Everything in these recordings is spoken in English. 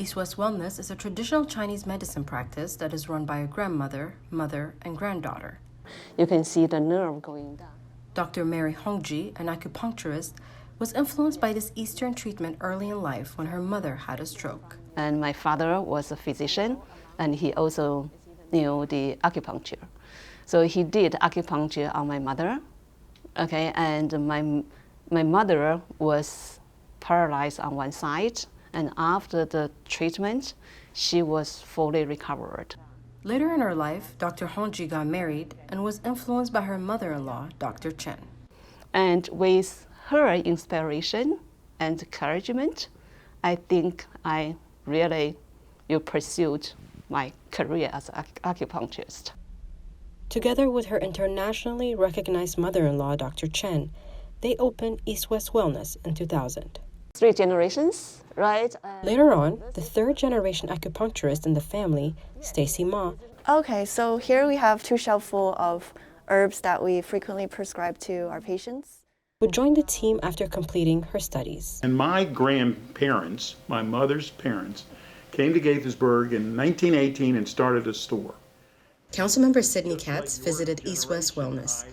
East-West Wellness is a traditional Chinese medicine practice that is run by a grandmother, mother, and granddaughter. You can see the nerve going down. Dr. Mary Hongji, an acupuncturist, was influenced by this Eastern treatment early in life when her mother had a stroke. And my father was a physician, and he also knew the acupuncture. So he did acupuncture on my mother, okay, and my mother was paralyzed on one side, and after the treatment, she was fully recovered. Later in her life, Dr. Hongji got married and was influenced by her mother-in-law, Dr. Chen. And with her inspiration and encouragement, I think I really pursued my career as an acupuncturist. Together with her internationally recognized mother-in-law, Dr. Chen, they opened East-West Wellness in 2000. 3 generations, right? Later on, the third-generation acupuncturist in the family, Stacy Ma. Okay, so here we have 2 shelves full of herbs that we frequently prescribe to our patients. Would join the team after completing her studies. And my grandparents, my mother's parents, came to Gaithersburg in 1918 and started a store. Councilmember Sidney Katz visited East-West Wellness.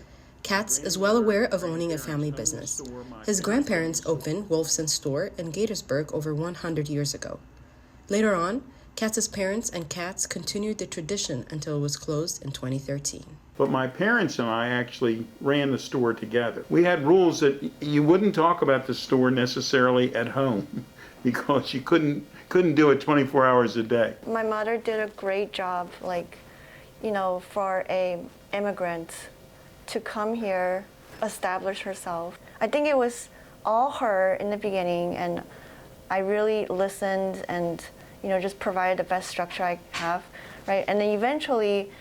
Katz is well aware of owning a family business. His grandparents opened Wolfson's store in Gaithersburg over 100 years ago. Later on, Katz's parents and Katz continued the tradition until it was closed in 2013. But my parents and I actually ran the store together. We had rules that you wouldn't talk about the store necessarily at home because you couldn't do it 24 hours a day. My mother did a great job, for an immigrant to come here, establish herself. I think it was all her in the beginning, and I really listened and, just provided the best structure I have, right? And then eventually,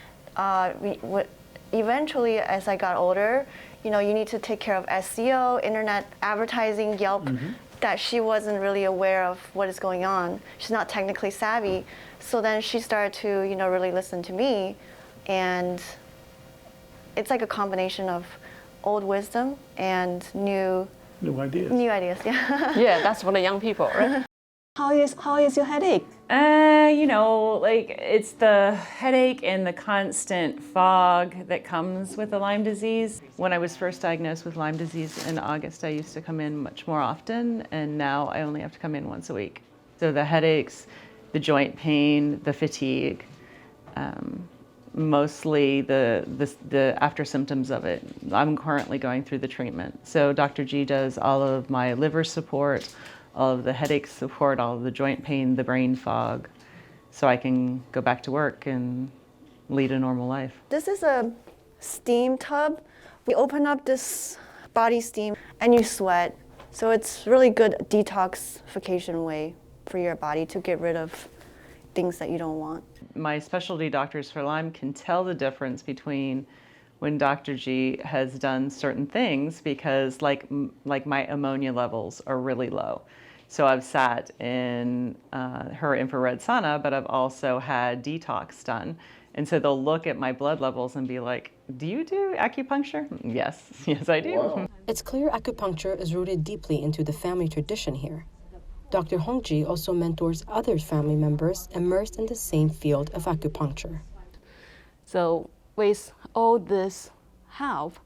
as I got older, you need to take care of SEO, internet advertising, Yelp, that she wasn't really aware of what is going on. She's not technically savvy. So then she started to, really listen to me, and it's like a combination of old wisdom and new ideas. New ideas, yeah. Yeah, that's for the young people, right? How is your headache? It's the headache and the constant fog that comes with the Lyme disease. When I was first diagnosed with Lyme disease in August, I used to come in much more often, and now I only have to come in once a week. So the headaches, the joint pain, the fatigue, mostly the after symptoms of it. I'm currently going through the treatment. So Dr. G does all of my liver support, all of the headache support, all of the joint pain, the brain fog, so I can go back to work and lead a normal life. This is a steam tub. We open up this body steam and you sweat. So it's really good detoxification way for your body to get rid of things that you don't want. My specialty doctors for Lyme can tell the difference between when Dr. G has done certain things because like my ammonia levels are really low. So I've sat in her infrared sauna, but I've also had detox done. And so they'll look at my blood levels and be like, do you do acupuncture? Yes, I do. Whoa. It's clear acupuncture is rooted deeply into the family tradition here. Dr. Hongji also mentors other family members immersed in the same field of acupuncture. So with all this help,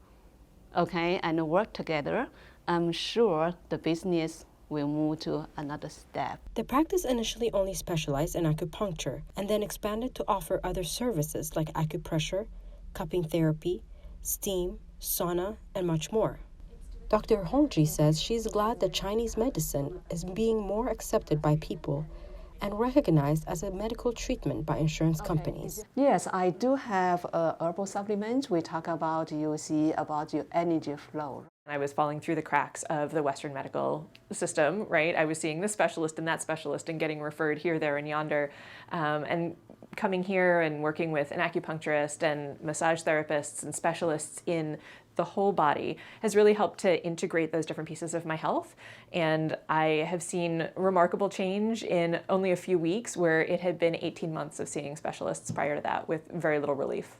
and work together, I'm sure the business will move to another step. The practice initially only specialized in acupuncture and then expanded to offer other services like acupressure, cupping therapy, steam, sauna, and much more. Dr. Hongji says she's glad that Chinese medicine is being more accepted by people and recognized as a medical treatment by insurance companies. Yes, I do have a herbal supplement. We talk about, you see, about your energy flow. I was falling through the cracks of the Western medical system, right? I was seeing this specialist and that specialist and getting referred here, there, and yonder. And coming here and working with an acupuncturist and massage therapists and specialists in the whole body has really helped to integrate those different pieces of my health. And I have seen remarkable change in only a few weeks where it had been 18 months of seeing specialists prior to that with very little relief.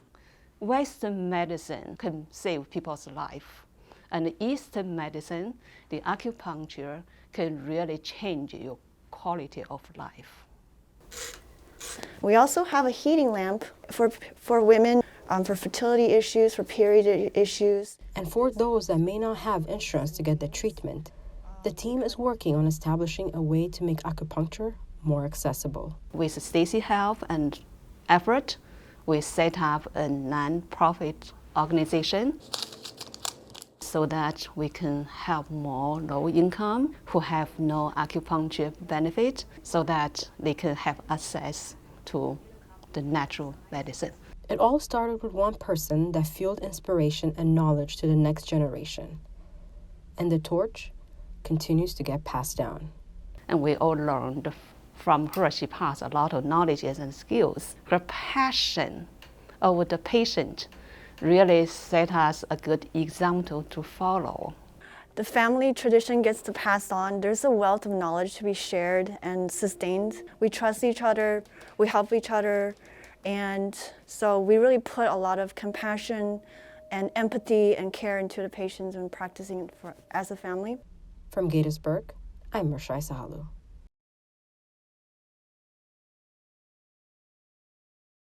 Western medicine can save people's life. And Eastern medicine, the acupuncture, can really change your quality of life. Yes. We also have a heating lamp for women, for fertility issues, for period issues. And for those that may not have insurance to get the treatment, the team is working on establishing a way to make acupuncture more accessible. With Stacy help and effort, we set up a non-profit organization so that we can help more low income who have no acupuncture benefit so that they can have access to the natural medicine. It all started with one person that fueled inspiration and knowledge to the next generation. And the torch continues to get passed down. And we all learned from her. She passed a lot of knowledge and skills. Her passion over the patient really set us a good example to follow. The family tradition gets to pass on. There's a wealth of knowledge to be shared and sustained. We trust each other, we help each other, and so we really put a lot of compassion and empathy and care into the patients and practicing as a family. From Gettysburg, I'm Mershai Sahalu.